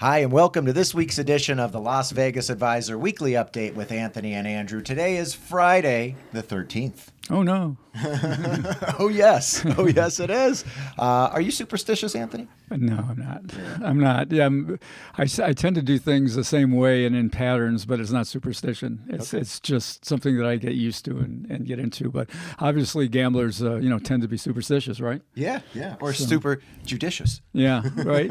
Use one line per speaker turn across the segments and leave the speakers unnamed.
Hi, and welcome to this week's edition of the Las Vegas Advisor Weekly Update with Anthony and Andrew. Today is Friday, the 13th.
Oh, no.
Oh, yes. Oh, yes, it is. Are you superstitious, Anthony?
No, I'm not. I'm not. Yeah, I tend to do things the same way and in patterns, but it's not superstition. It's just something that I get used to and get into. But obviously, gamblers, tend to be superstitious, right?
Yeah. Or super judicious.
Yeah, right.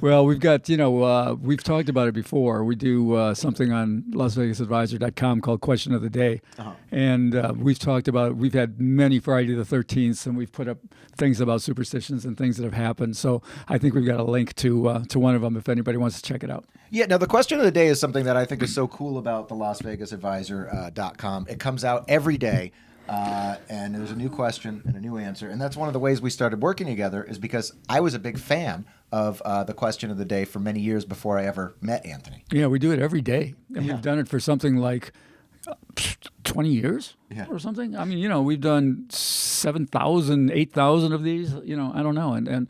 Well, we've got, we've talked about it before. We do something on LasVegasAdvisor.com called Question of the Day. Uh-huh. And we've talked about, we've had many Friday the 13th, and we've put up things about superstitions and things that have happened. So I think we've got a link to one of them if anybody wants to check it out.
Yeah, now the question of the day is something that I think is so cool about the LasVegasAdvisor.com. It comes out every day. And there's a new question and a new answer. And that's one of the ways we started working together is because I was a big fan of the question of the day for many years before I ever met Anthony.
Yeah, we do it every day. And we've done it for something like 20 years or something. I mean, we've done 7,000, 8,000 of these, I don't know. And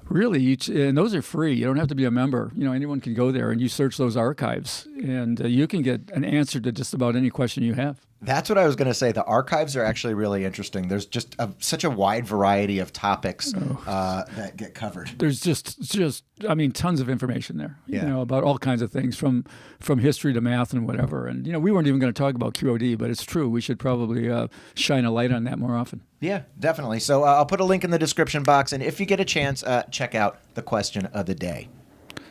really, and those are free. You don't have to be a member. Anyone can go there and you search those archives and you can get an answer to just about any question you have.
That's what I was going to say. The archives are actually really interesting. There's just such a wide variety of topics that get covered.
There's just tons of information there, about all kinds of things from history to math and whatever. And, we weren't even going to talk about QOD, but it's true. We should probably shine a light on that more often.
Yeah, definitely. So I'll put a link in the description box. And if you get a chance, check out the question of the day.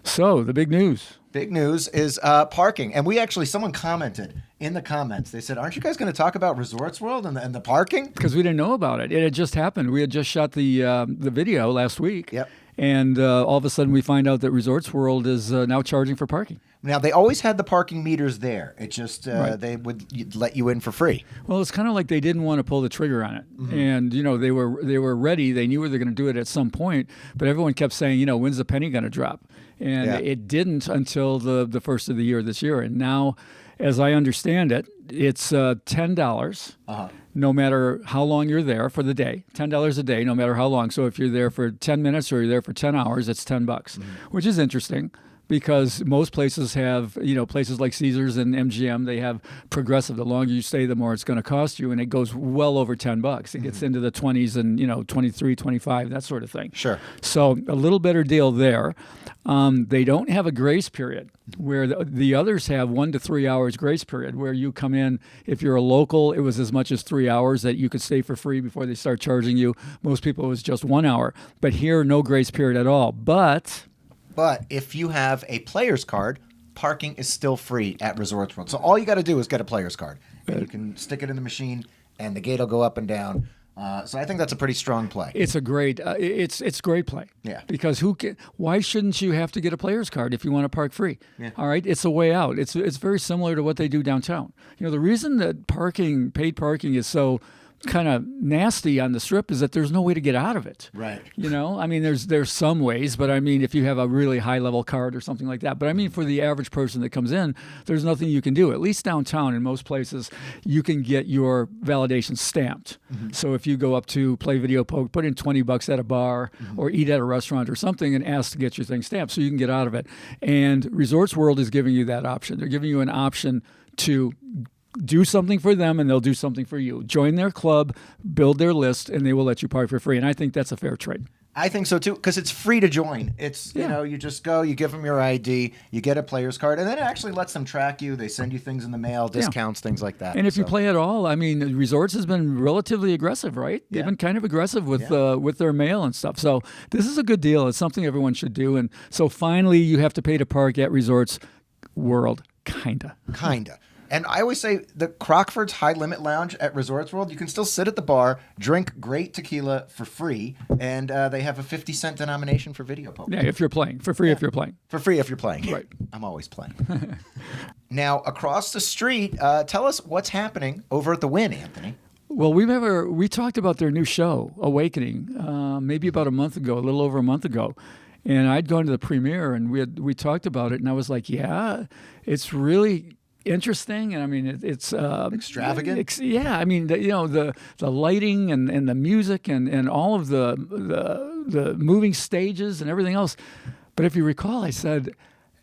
So the big news.
Big news is parking. And someone commented in the comments. They said, aren't you guys going to talk about Resorts World and the parking?
Because we didn't know about it. It had just happened. We had just shot the video last week.
Yep.
And all of a sudden we find out that Resorts World is now charging for parking.
Now, they always had the parking meters there. It just, they would let you in for free.
Well, it's kind of like they didn't want to pull the trigger on it. Mm-hmm. And, they were ready. They knew they were going to do it at some point. But everyone kept saying, when's the penny going to drop? And it didn't until the first of the year this year. And now, as I understand it, it's $10 no matter how long you're there for the day. $10 a day, no matter how long. So if you're there for 10 minutes or you're there for 10 hours, it's $10, which is interesting. Because most places have, places like Caesars and MGM, they have progressive. The longer you stay, the more it's going to cost you. And it goes well over $10. It gets into the 20s and, 23, 25, that sort of thing.
Sure.
So a little better deal there. They don't have a grace period where the others have 1 to 3 hours grace period where you come in. If you're a local, it was as much as 3 hours that you could stay for free before they start charging you. Most people, it was just 1 hour. But here, no grace period at all. But
if you have a player's card, parking is still free at Resorts World. So all you got to do is get a player's card. And you can stick it in the machine, and the gate will go up and down. So I think that's a pretty strong play.
It's a great, it's great play.
Yeah.
Because why shouldn't you have to get a player's card if you want to park free?
Yeah.
All right, it's a way out. It's very similar to what they do downtown. The reason that paid parking is so kind of nasty on the Strip is that there's no way to get out of it.
Right.
There's some ways, but if you have a really high level card or something like that. But for the average person that comes in, there's nothing you can do. At least downtown in most places, you can get your validation stamped. Mm-hmm. So if you go up to play video poker, put in $20 at a bar or eat at a restaurant or something and ask to get your thing stamped so you can get out of it. And Resorts World is giving you that option. They're giving you an option to do something for them and they'll do something for you. Join their club, build their list, and they will let you park for free. And I think that's a fair trade.
I think so, too, because it's free to join. It's, you just go, you give them your ID, you get a player's card, and then it actually lets them track you. They send you things in the mail, discounts, things like that.
And if you play at all, Resorts has been relatively aggressive, right?
Yeah.
They've been kind of aggressive with their mail and stuff. So this is a good deal. It's something everyone should do. And so finally, you have to pay to park at Resorts World. Kinda.
And I always say the Crockford's High Limit Lounge at Resorts World, you can still sit at the bar, drink great tequila for free, and they have a 50-cent denomination for video poker.
Yeah, if you're playing. For free if you're playing.
For free if you're playing.
Right.
I'm always playing. Now, across the street, tell us what's happening over at the Wynn, Anthony.
Well, we talked about their new show, Awakening, maybe about a little over a month ago. And I'd gone to the premiere, and we talked about it, and I was like, yeah, it's really interesting, and it's
extravagant.
The lighting and the music and all of the moving stages and everything else. But if you recall, I said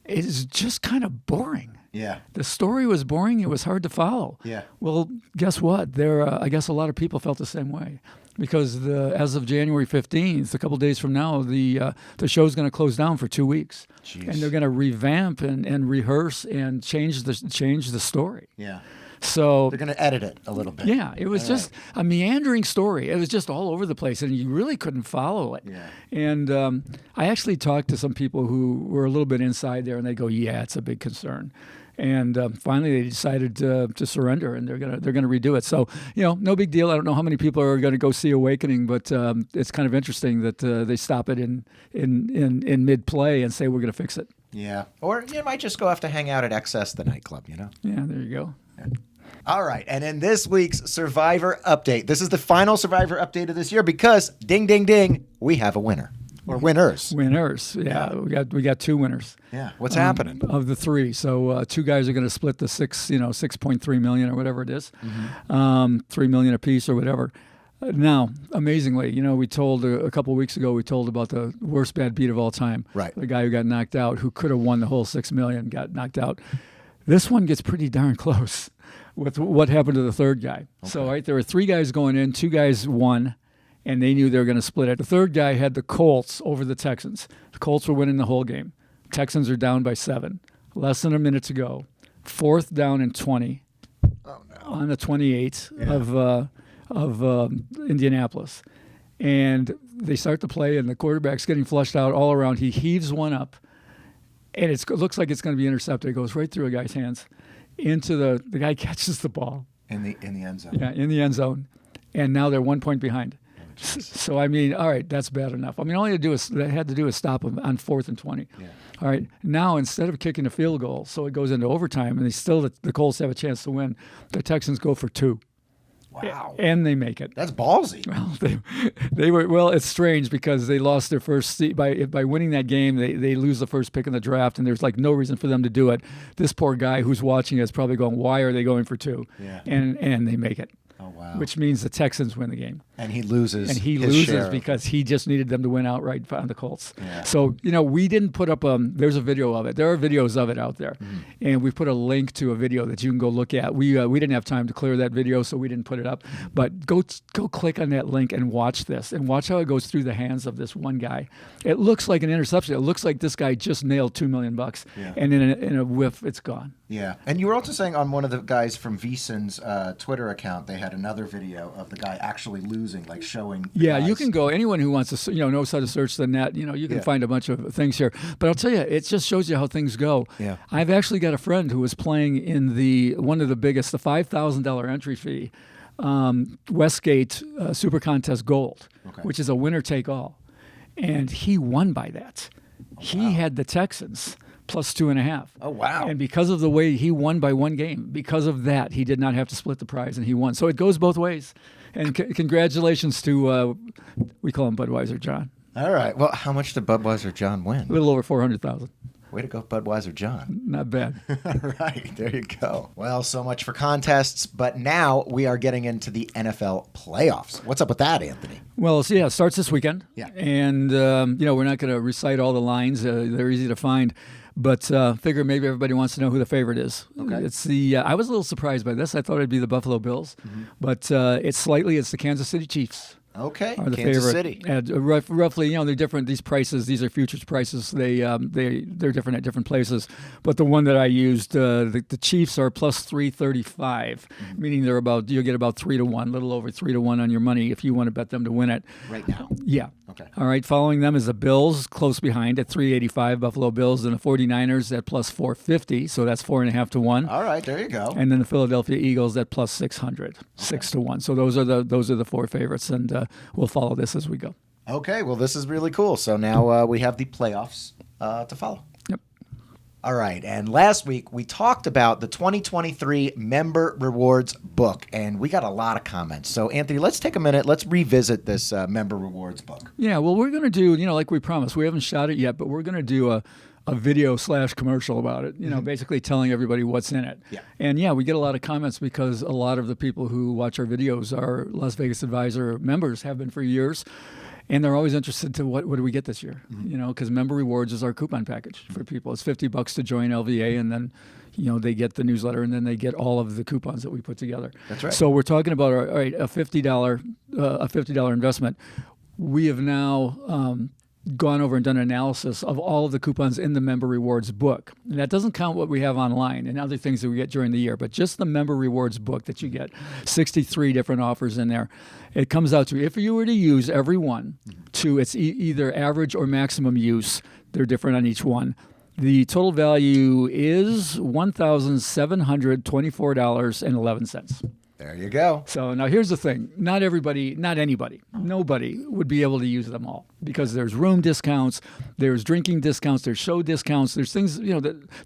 is just kind of boring.
Yeah.
The story was boring. It was hard to follow.
Yeah.
Well, guess what? I guess a lot of people felt the same way, because as of January 15th, a couple days from now, the show's going to close down for 2 weeks.
Jeez.
And they're going to revamp and rehearse and change the story.
Yeah.
So
they're going to edit it a little bit.
Yeah, it was just a meandering story. It was just all over the place, and you really couldn't follow it.
Yeah.
And I actually talked to some people who were a little bit inside there, and they go, "Yeah, it's a big concern." And finally, they decided to surrender, and they're gonna redo it. So no big deal. I don't know how many people are going to go see Awakening, but it's kind of interesting that they stop it in mid play and say we're going to fix it.
Yeah, or you might just go have to hang out at Excess, the nightclub.
Yeah, there you go.
Yeah. All right, and in this week's Survivor update, this is the final Survivor update of this year because ding, ding, ding, we have a winner. Or winners.
Winners, yeah. We got 2 winners.
Yeah. What's happening?
Of the 3. So 2 guys are going to split the 6.3 million or whatever it is, 3 million apiece or whatever. Now, amazingly, we told a couple of weeks ago, we told about the worst bad beat of all time.
Right.
The guy who got knocked out, who could have won the whole 6 million, got knocked out. This one gets pretty darn close with what happened to the third guy. Okay. So there were 3 guys going in, 2 guys won, and they knew they were going to split it. The third guy had the Colts over the Texans. The Colts were winning the whole game. Texans are down by 7. Less than a minute to go. 4th down and 20 on the 28 of Indianapolis. And they start to play, and the quarterback's getting flushed out all around. He heaves one up, and it looks like it's going to be intercepted. It goes right through a guy's hands. Into the guy catches the ball.
In the end zone.
Yeah, in the end zone. And now they're 1 point behind. So, all right, that's bad enough. All they had to do is stop them on 4th and 20.
Yeah.
All right, now instead of kicking a field goal, so it goes into overtime, and the Colts have a chance to win, the Texans go for 2.
Wow.
And they make it.
That's ballsy.
Well, they were. Well, it's strange because they lost their first seat by winning that game. They lose the first pick in the draft, and there's no reason for them to do it. This poor guy who's watching is probably going, "Why are they going for 2?"
Yeah.
And they make it.
Oh wow.
Which means the Texans win the game.
And he loses.
And he
his
loses
share.
because he just needed them to win outright on the Colts.
Yeah.
So, we didn't put up there's a video of it. There are videos of it out there. Mm-hmm. And we put a link to a video that you can go look at. We didn't have time to clear that video, so we didn't put it up. But go click on that link and watch this. And watch how it goes through the hands of this one guy. It looks like an interception. It looks like this guy just nailed $2 million.
Yeah.
And in a whiff, it's gone.
Yeah. And you were also saying on one of the guys from VSiN's Twitter account, they had another video of the guy actually losing, showing.
Yeah, you can go. Anyone who wants to, knows how to search the net, you can find a bunch of things here. But I'll tell you, it just shows you how things go.
Yeah.
I've actually got a friend who was playing in one of the biggest, the $5,000 entry fee, Westgate Super Contest Gold, which is a winner take all, and he won by that. He had the Texans plus 2.5.
Oh, wow.
And because of the way he won by 1 game, because of that, he did not have to split the prize, and he won. So it goes both ways. And congratulations to, we call him Budweiser John.
All right. Well, how much did Budweiser John win?
A little over $400,000.
Way to go, Budweiser John.
Not bad.
All right. There you go. Well, so much for contests. But now we are getting into the NFL playoffs. What's up with that, Anthony?
Well, it starts this weekend.
Yeah.
And, we're not going to recite all the lines. They're easy to find. But figure maybe everybody wants to know who the favorite is.
Okay.
It's I was a little surprised by this. I thought it'd be the Buffalo Bills, but it's the Kansas City Chiefs.
Okay,
Are the
Kansas
favorite.
City.
And roughly, they're different. These prices, these are futures prices. They're different at different places. But the one that I used, the Chiefs are plus 335, meaning you'll get about 3 to 1, a little over 3 to 1 on your money if you want to bet them to win it.
Right now.
Yeah.
Okay.
All right. Following them is the Bills, close behind at 385, Buffalo Bills, and the 49ers at plus 450. So that's 4.5 to 1.
All right, there you go.
And then the Philadelphia Eagles at plus 600, 6 to 1. So those are the 4 favorites, and we'll follow this as we go.
Okay, well, this is really cool. So now we have the playoffs to follow.
Yep.
All right, and last week we talked about the 2023 Member Rewards book, and we got a lot of comments. So, Anthony, let's take a minute. Let's revisit this Member Rewards book.
Yeah, well, we're going to do, like we promised. We haven't shot it yet, but we're going to do a video / commercial about it, basically telling everybody what's in it.
Yeah.
And we get a lot of comments because a lot of the people who watch our videos are Las Vegas Advisor members, have been for years. And they're always interested to what do we get this year? You know, because Member Rewards is our coupon package for people. It's $50 to join LVA, and then they get the newsletter, and then they get all of the coupons that we put together.
That's right.
So we're talking about all right, a $50 investment. We have now gone over and done an analysis of all of the coupons in the Member Rewards book. And that doesn't count what we have online and other things that we get during the year, but just the Member Rewards book that you get, 63 different offers in there. It comes out to, if you were to use every one to its either average or maximum use, they're different on each one. The total value is $1,724.11.
There you go.
So now here's the thing. Not everybody, not anybody, nobody would be able to use them all because there's room discounts, there's drinking discounts, there's show discounts, there's things,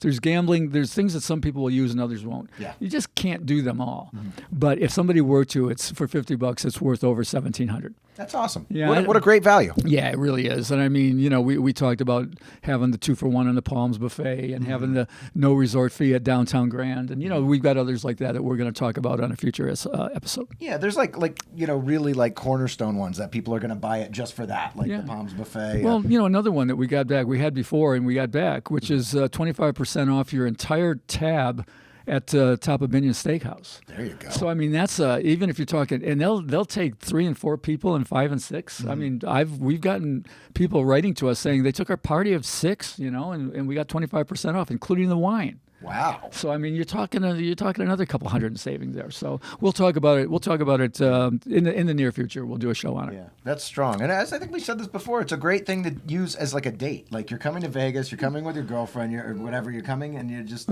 there's gambling, there's things that some people will use and others won't.
Yeah.
You just can't do them all. But if somebody were to, it's for $50, it's worth over $1,700.
That's awesome.
Yeah,
What a great value.
Yeah, it really is. And I mean, we talked about having the 2-for-1 on the Palms buffet and having the no resort fee at Downtown Grand. And, we've got others like that we're going to talk about on a future episode.
Yeah, there's really like cornerstone ones that people are going to buy it just for that, like the Palms buffet.
Well, another one that we got back, we had before and we got back, which is 25% off your entire tab at Top of Binion Steakhouse.
There you go.
So I mean, that's even if you're talking, and they'll take 3 and 4 people and 5 and 6. I mean, we've gotten people writing to us saying they took our party of 6, and we got 25% off, including the wine.
Wow.
So I mean, you're talking another couple hundred in savings there. So we'll talk about it. in the near future. We'll do a show on it.
Yeah, that's strong. And as I think we said this before, it's a great thing to use as like a date. Like you're coming to Vegas, you're coming with your girlfriend, or whatever. You're coming and you're just,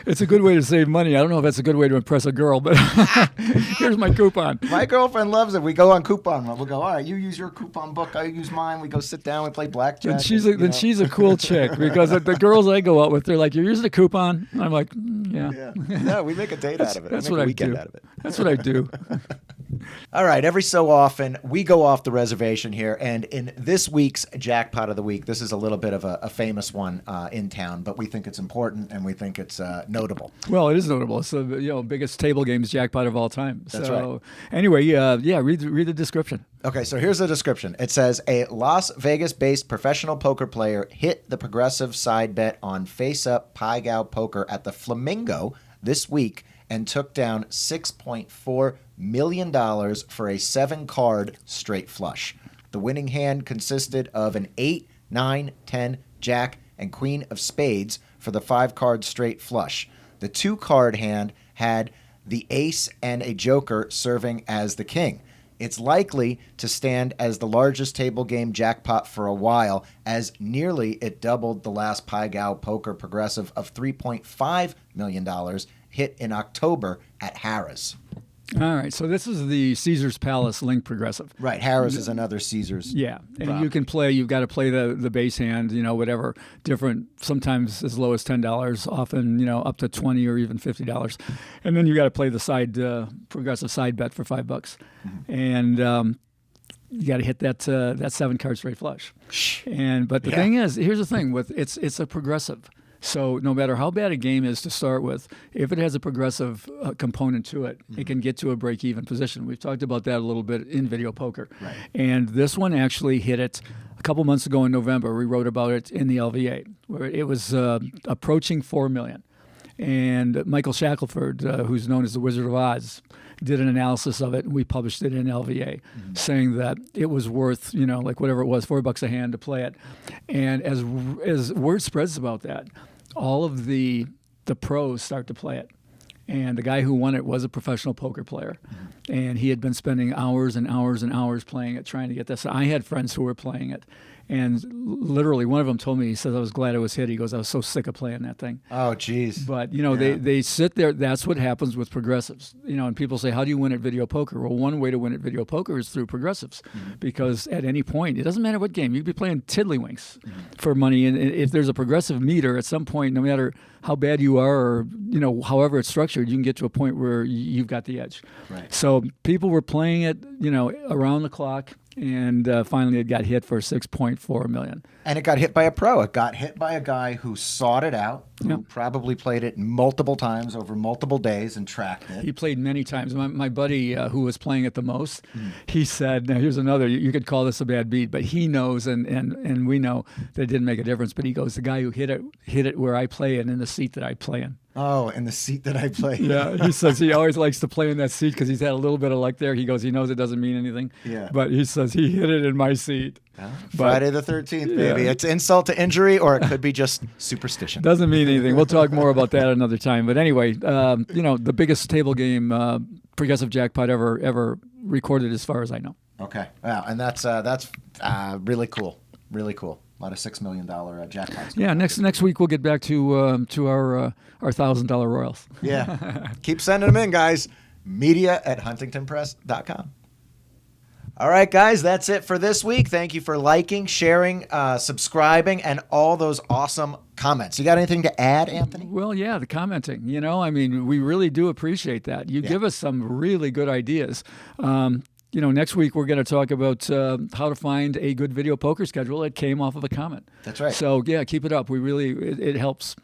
It's a good way to save money. I don't know if that's a good way to impress a girl, but here's my coupon.
My girlfriend loves it. We go on coupon. We'll go, all right, you use your coupon book, I use mine. We go sit down, we play blackjack.
Then she's a cool chick because the girls I go out with, they're like, you're using a coupon? And I'm like, yeah.
Yeah, we make a date out of it.
That's what I do. Out of it. That's what I do.
All right, every so often, we go off the reservation here, and in this week's Jackpot of the Week, this is a little bit of a famous one in town, but we think it's important, and we think it's notable.
Well, it is notable. It's the biggest table games jackpot of all time.
That's right.
Anyway, read the description.
Okay, so here's the description. It says, a Las Vegas-based professional poker player hit the progressive side bet on face-up Pai Gow poker at the Flamingo this week and took down $6.4 million for a 7-card straight flush. The winning hand consisted of an 8, 9, 10, Jack, and Queen of Spades for the 5-card straight flush. The 2-card hand had the ace and a joker serving as the king. It's likely to stand as the largest table game jackpot for a while, as nearly it doubled the last Pai Gow poker progressive of $3.5 million hit in October at Harrah's.
All right, so this is the Caesar's Palace Link Progressive.
Right, Harrah's is another Caesar's.
Yeah, and
prop.
you can play. You've got to play the base hand. whatever different. Sometimes as low as $10, often up to $20 or even $50, and then you got to play the side progressive side bet for $5, and you got to hit that 7-card straight flush. But the thing is, here's the thing with it's a progressive. So no matter how bad a game is to start with, if it has a progressive component to it, it can get to a break-even position. We've talked about that a little bit in video poker.
Right.
And this one actually hit it a couple months ago in November. We wrote about it in the LVA, where it was approaching $4 million. And Michael Shackelford, who's known as the Wizard of Oz, did an analysis of it, and we published it in LVA, saying that it was worth, like whatever it was, $4 a hand to play it. And as word spreads about that, all of the pros start to play it. And the guy who won it was a professional poker player. And he had been spending hours and hours and hours playing it, trying to get this. I had friends who were playing it. And literally, one of them told me, he says, I was glad it was hit. He goes, I was so sick of playing that thing.
Oh, geez.
But, they sit there. That's what happens with progressives. And people say, how do you win at video poker? Well, one way to win at video poker is through progressives. Because at any point, it doesn't matter what game, you could be playing tiddlywinks for money. And if there's a progressive meter, at some point, no matter how bad you are or, however it's structured, you can get to a point where you've got the edge.
Right.
So So people were playing it, around the clock, and finally it got hit for $6.4 million.
And it got hit by a pro. It got hit by a guy who sought it out, who probably played it multiple times over multiple days and tracked it.
He played many times. My buddy who was playing it the most, he said, now here's another, you could call this a bad beat, but he knows, and we know that it didn't make a difference, but he goes, the guy who hit it where I play and in the seat that I play in.
Oh, in the seat that I play.
Yeah, he says he always likes to play in that seat because he's had a little bit of luck there. He goes, he knows it doesn't mean anything.
Yeah.
But he says he hit it in my seat.
Friday the 13th, baby. Yeah. It's insult to injury, or it could be just superstition.
Doesn't mean anything. We'll talk more about that another time. But anyway, the biggest table game progressive jackpot ever recorded, as far as I know. Okay.
Wow, and that's really cool. Really cool. A lot of $6 million jackpots.
Yeah, next week we'll get back to our $1,000 royals.
Yeah. Keep sending them in, guys. media@huntingtonpress.com. All right, guys, that's it for this week. Thank you for liking, sharing, subscribing, and all those awesome comments. You got anything to add, Anthony?
Well, yeah, the commenting. We really do appreciate that. You give us some really good ideas. Next week we're going to talk about how to find a good video poker schedule. It came off of a comment.
That's right.
So, yeah, keep it up. It helps.